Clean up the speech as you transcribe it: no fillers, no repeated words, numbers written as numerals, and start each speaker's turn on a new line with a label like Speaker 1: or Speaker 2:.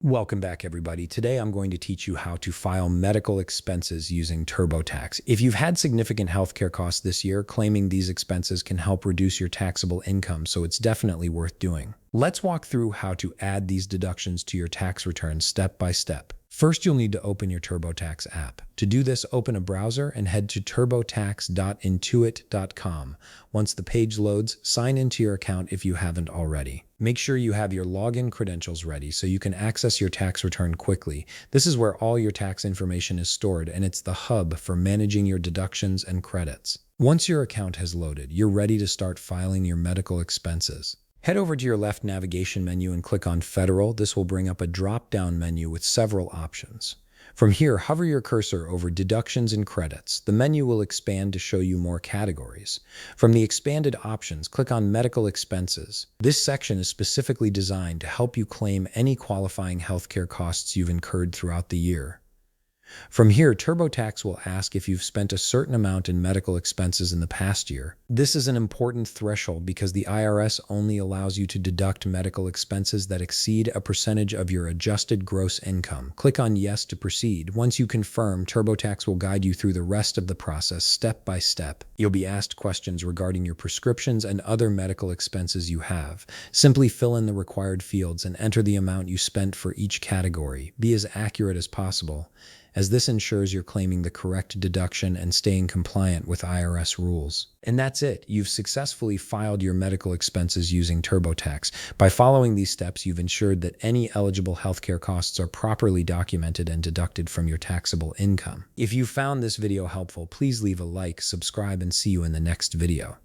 Speaker 1: Welcome back, everybody. Today I'm going to teach you how to file medical expenses using TurboTax. If you've had significant healthcare costs this year, claiming these expenses can help reduce your taxable income, so it's definitely worth doing. Let's walk through how to add these deductions to your tax return step by step. First, you'll need to open your TurboTax app. To do this, open a browser and head to turbotax.intuit.com. Once the page loads, sign into your account if you haven't already. Make sure you have your login credentials ready so you can access your tax return quickly. This is where all your tax information is stored, and it's the hub for managing your deductions and credits. Once your account has loaded, you're ready to start filing your medical expenses. Head over to your left navigation menu and click on Federal. This will bring up a drop-down menu with several options. From here, hover your cursor over Deductions and Credits. The menu will expand to show you more categories. From the expanded options, click on Medical Expenses. This section is specifically designed to help you claim any qualifying healthcare costs you've incurred throughout the year. From here, TurboTax will ask if you've spent a certain amount in medical expenses in the past year. This is an important threshold because the IRS only allows you to deduct medical expenses that exceed a percentage of your adjusted gross income. Click on Yes to proceed. Once you confirm, TurboTax will guide you through the rest of the process step by step. You'll be asked questions regarding your prescriptions and other medical expenses you have. Simply fill in the required fields and enter the amount you spent for each category. Be as accurate as possible, as this ensures you're claiming the correct deduction and staying compliant with IRS rules. And that's it. You've successfully filed your medical expenses using TurboTax. By following these steps, you've ensured that any eligible healthcare costs are properly documented and deducted from your taxable income. If you found this video helpful, please leave a like, subscribe, and see you in the next video.